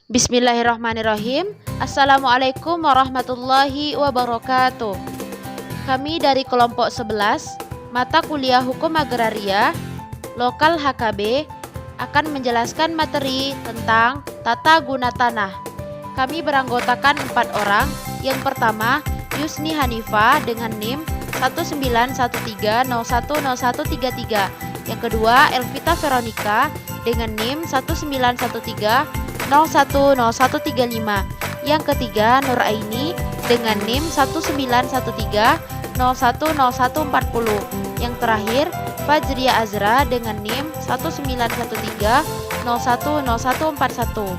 Bismillahirrahmanirrahim. Assalamualaikum warahmatullahi wabarakatuh. Kami dari kelompok 11 mata kuliah Hukum Agraria Lokal HKB akan menjelaskan materi tentang tata guna tanah. Kami beranggotakan 4 orang. Yang pertama, Yusni Hanifa dengan NIM 1913010133. Yang kedua, Elvita Veronica dengan NIM 1913010135. Yang ketiga, Nur Aini dengan NIM 1913010140. Yang terakhir, Fajria Azra dengan NIM 1913010141.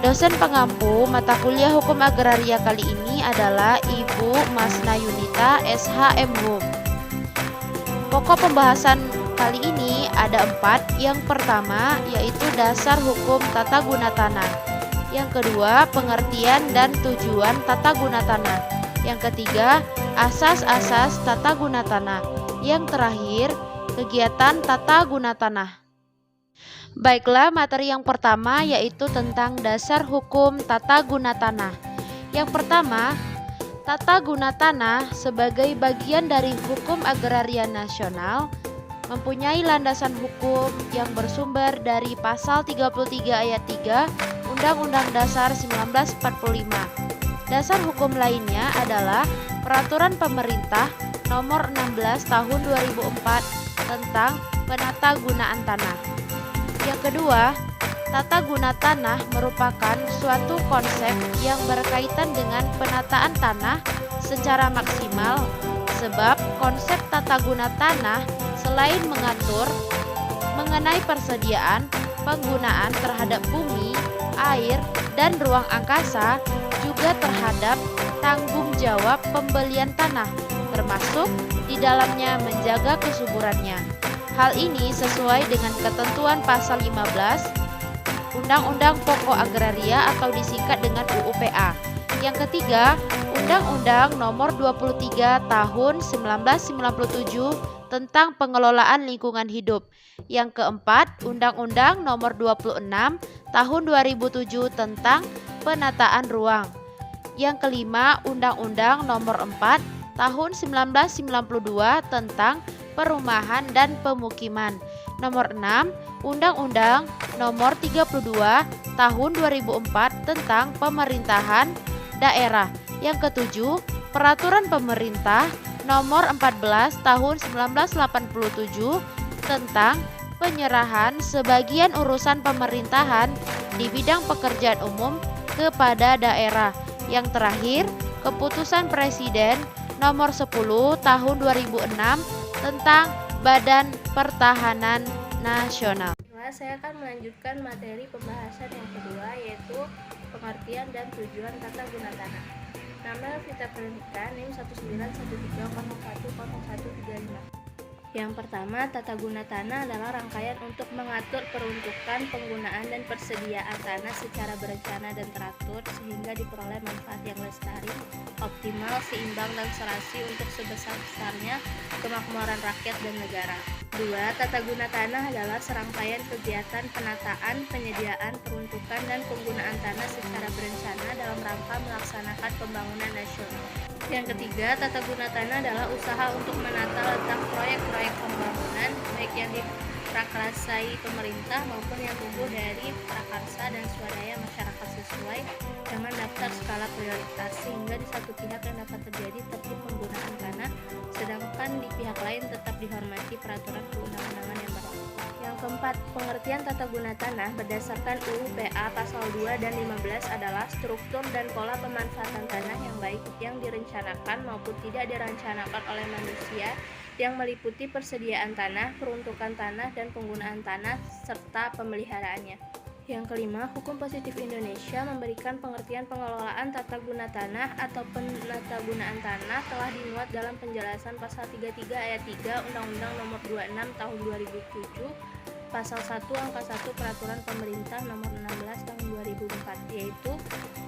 Dosen pengampu mata kuliah Hukum Agraria kali ini adalah Ibu Masna Yunita SHMHum. Pokok pembahasan kali ini ada 4. Yang pertama yaitu dasar hukum tata guna tanah. Yang kedua, pengertian dan tujuan tata guna tanah. Yang ketiga, asas-asas tata guna tanah. Yang terakhir, kegiatan tata guna tanah. Baiklah, materi yang pertama yaitu tentang dasar hukum tata guna tanah. Yang pertama, tata guna tanah sebagai bagian dari hukum agraria nasional mempunyai landasan hukum yang bersumber dari pasal 33 ayat 3 Undang-Undang Dasar 1945. Dasar hukum lainnya adalah Peraturan Pemerintah Nomor 16 Tahun 2004 tentang penata gunaan tanah. Yang kedua, tata guna tanah merupakan suatu konsep yang berkaitan dengan penataan tanah secara maksimal, sebab konsep tata guna tanah selain mengatur mengenai persediaan, penggunaan terhadap bumi, air, dan ruang angkasa, juga terhadap tanggung jawab pembelian tanah, termasuk di dalamnya menjaga kesuburannya. Hal ini sesuai dengan ketentuan pasal 15 Undang-Undang Pokok Agraria atau disingkat dengan UUPA. Yang ketiga, Undang-Undang Nomor 23 Tahun 1997 tentang pengelolaan lingkungan hidup. Yang keempat, Undang-Undang Nomor 26 Tahun 2007 tentang penataan ruang. Yang kelima, Undang-Undang Nomor 4 Tahun 1992 tentang perumahan dan pemukiman. Nomor 6, Undang-Undang Nomor 32 Tahun 2004 tentang pemerintahan daerah. Yang ketujuh, Peraturan Pemerintah Nomor 14 Tahun 1987 tentang penyerahan sebagian urusan pemerintahan di bidang pekerjaan umum kepada daerah. Yang terakhir, Keputusan Presiden Nomor 10 Tahun 2006 tentang Badan Pertahanan Nasional. Saya akan melanjutkan materi pembahasan yang kedua, yaitu pengertian dan tujuan tata guna tanah. Nama Elvita Veronica, NIM 1913010135. Yang pertama, tata guna tanah adalah rangkaian untuk mengatur peruntukan, penggunaan, dan persediaan tanah secara berencana dan teratur sehingga diperoleh manfaat yang lestari, optimal, seimbang, dan serasi untuk sebesar-besarnya kemakmuran rakyat dan negara. 2. Tata guna tanah adalah serangkaian kegiatan penataan, penyediaan, peruntukan, dan penggunaan tanah secara berencana dalam rangka melaksanakan pembangunan nasional. Yang ketiga, tata guna tanah adalah usaha untuk menata letak proyek-proyek pembangunan, baik yang diprakarsai pemerintah maupun yang tumbuh dari prakarsa dan swadaya masyarakat sesuai dengan daftar skala prioritas, sehingga di satu pihak yang dapat terjadi tertib penggunaan tanah, sedangkan di pihak lain tetap dihormati peraturan perundang-undangan yang berlaku. Yang keempat, pengertian tata guna tanah berdasarkan UU-PA pasal 2 dan 15 adalah struktur dan pola pemanfaatan tanah yang baik yang direncanakan maupun tidak direncanakan oleh manusia, yang meliputi persediaan tanah, peruntukan tanah, dan penggunaan tanah serta pemeliharaannya. Yang kelima, hukum positif Indonesia memberikan pengertian pengelolaan tata guna tanah atau penatagunaan tanah telah dimuat dalam penjelasan pasal 33 ayat 3 Undang-Undang Nomor 26 Tahun 2007, pasal 1 angka 1 Peraturan Pemerintah Nomor 16 Tahun 2004, yaitu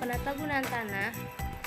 penatagunaan tanah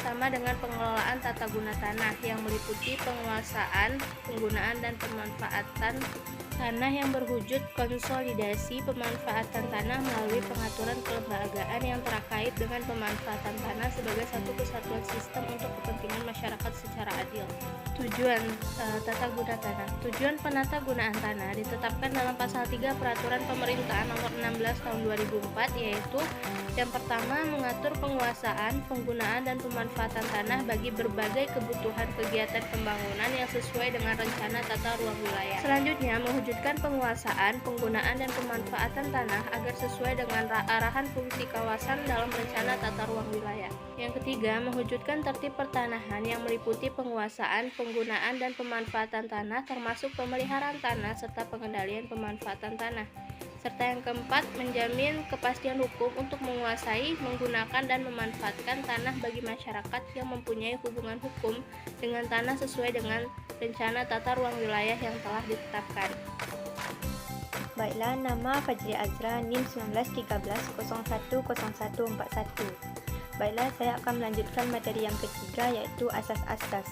sama dengan pengelolaan tata guna tanah yang meliputi penguasaan, penggunaan, dan pemanfaatan Tanah yang berwujud konsolidasi pemanfaatan tanah melalui pengaturan kelembagaan yang terkait dengan pemanfaatan tanah sebagai satu kesatuan sistem untuk kepentingan masyarakat secara adil. Tujuan tata guna tanah. Tujuan penata gunaan tanah ditetapkan dalam pasal 3 Peraturan Pemerintahan Nomor 16 Tahun 2004, yaitu yang pertama, mengatur penguasaan, penggunaan, dan pemanfaatan tanah bagi berbagai kebutuhan kegiatan pembangunan yang sesuai dengan rencana tata ruang wilayah. Selanjutnya, mewujudkan penguasaan, penggunaan, dan pemanfaatan tanah agar sesuai dengan arahan fungsi kawasan dalam rencana tata ruang wilayah. Yang ketiga, mewujudkan tertib pertanahan yang meliputi penguasaan, penggunaan, dan pemanfaatan tanah termasuk pemeliharaan tanah serta pengendalian pemanfaatan tanah. Serta yang keempat, menjamin kepastian hukum untuk menguasai, menggunakan, dan memanfaatkan tanah bagi masyarakat yang mempunyai hubungan hukum dengan tanah sesuai dengan rencana tata ruang wilayah yang telah ditetapkan. Baiklah, nama Fajri Azra, NIM 1913010141. Baiklah, saya akan melanjutkan materi yang ketiga, yaitu asas-asas.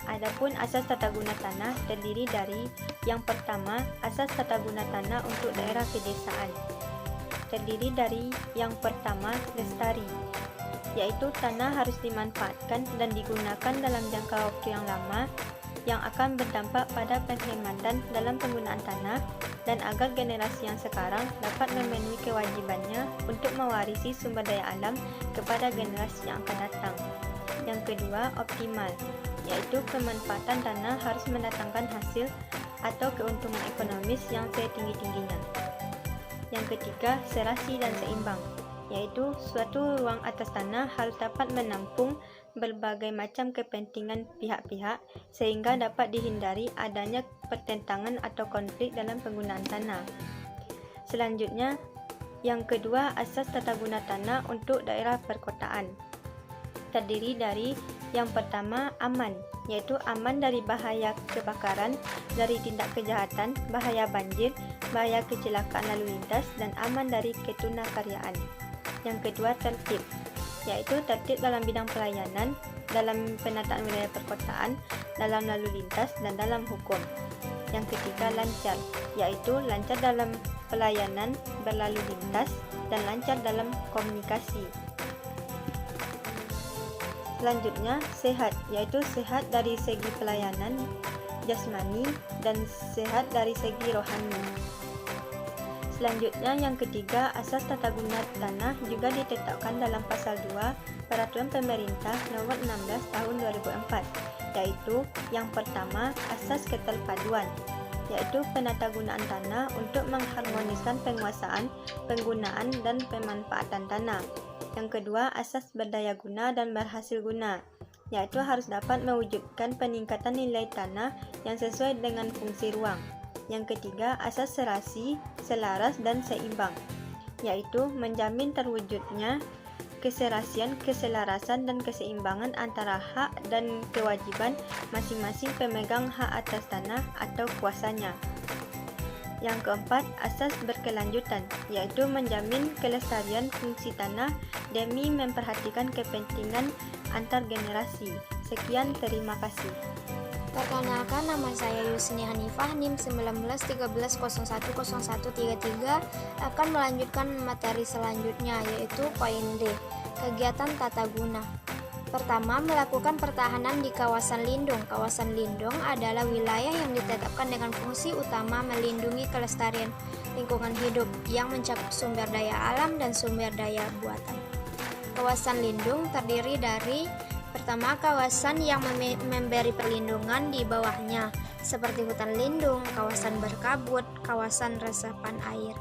Adapun asas tata guna tanah terdiri dari yang pertama, asas tata guna tanah untuk daerah pedesaan. Terdiri dari yang pertama, lestari, yaitu tanah harus dimanfaatkan dan digunakan dalam jangka waktu yang lama yang akan berdampak pada penghematan dalam penggunaan tanah dan agar generasi yang sekarang dapat memenuhi kewajibannya untuk mewarisi sumber daya alam kepada generasi yang akan datang. Yang kedua, optimal, yaitu pemanfaatan tanah harus mendatangkan hasil atau keuntungan ekonomis yang setinggi-tingginya. Yang ketiga, serasi dan seimbang, yaitu suatu ruang atas tanah harus dapat menampung berbagai macam kepentingan pihak-pihak sehingga dapat dihindari adanya pertentangan atau konflik dalam penggunaan tanah. Selanjutnya, yang kedua, asas tata guna tanah untuk daerah perkotaan. Terdiri dari yang pertama, aman, yaitu aman dari bahaya kebakaran, dari tindak kejahatan, bahaya banjir, bahaya kecelakaan lalu lintas, dan aman dari ketunakaryaan. Yang kedua, tertib, yaitu tertib dalam bidang pelayanan, dalam penataan wilayah perkotaan, dalam lalu lintas, dan dalam hukum. Yang ketiga, lancar, yaitu lancar dalam pelayanan, berlalu lintas, dan lancar dalam komunikasi. Selanjutnya, sehat, yaitu sehat dari segi pelayanan jasmani dan sehat dari segi rohani. Selanjutnya, yang ketiga, asas tata guna tanah juga ditetapkan dalam pasal 2 Peraturan Pemerintah Nomor 16 Tahun 2004, yaitu yang pertama, asas keterpaduan, yaitu penatagunaan tanah untuk mengharmoniskan penguasaan, penggunaan, dan pemanfaatan tanah. Yang kedua, asas berdaya guna dan berhasil guna, yaitu harus dapat mewujudkan peningkatan nilai tanah yang sesuai dengan fungsi ruang. Yang ketiga, asas serasi, selaras, dan seimbang, yaitu menjamin terwujudnya keserasian, keselarasan, dan keseimbangan antara hak dan kewajiban masing-masing pemegang hak atas tanah atau kuasanya. Yang keempat, asas berkelanjutan, yaitu menjamin kelestarian fungsi tanah demi memperhatikan kepentingan antar generasi. Sekian, terima kasih. Perkenalkan, nama saya Yusni Hanifah, NIM 1913010133, akan melanjutkan materi selanjutnya, yaitu poin D, kegiatan tata guna. Pertama, melakukan pertahanan di kawasan lindung. Kawasan lindung adalah wilayah yang ditetapkan dengan fungsi utama melindungi kelestarian lingkungan hidup yang mencakup sumber daya alam dan sumber daya buatan. Kawasan lindung terdiri dari pertama, kawasan yang memberi perlindungan di bawahnya, seperti hutan lindung, kawasan berkabut, kawasan resapan air.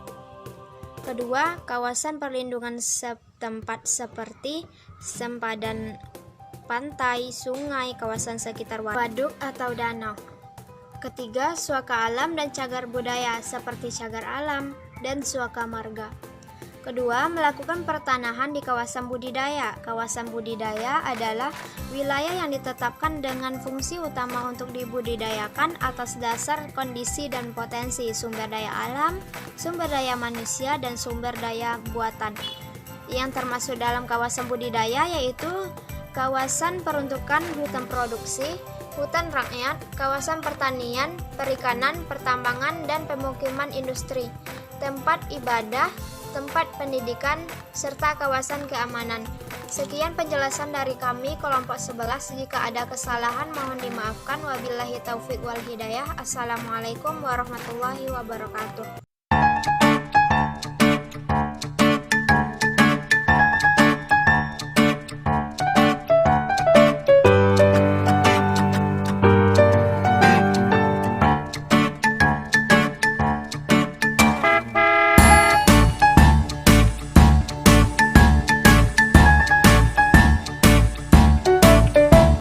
Kedua, kawasan perlindungan setempat seperti sempadan pantai, sungai, kawasan sekitar waduk atau danau. Ketiga, suaka alam dan cagar budaya seperti cagar alam dan suaka marga. Kedua, melakukan pertanahan di kawasan budidaya. Kawasan budidaya adalah wilayah yang ditetapkan dengan fungsi utama untuk dibudidayakan atas dasar kondisi dan potensi sumber daya alam, sumber daya manusia, dan sumber daya buatan. Yang termasuk dalam kawasan budidaya yaitu kawasan peruntukan hutan produksi, hutan rakyat, kawasan pertanian, perikanan, pertambangan, dan pemukiman industri, tempat ibadah, tempat pendidikan, serta kawasan keamanan. Sekian penjelasan dari kami kelompok 11. Jika ada kesalahan mohon dimaafkan. Wabillahi taufik wal hidayah. Assalamualaikum warahmatullahi wabarakatuh.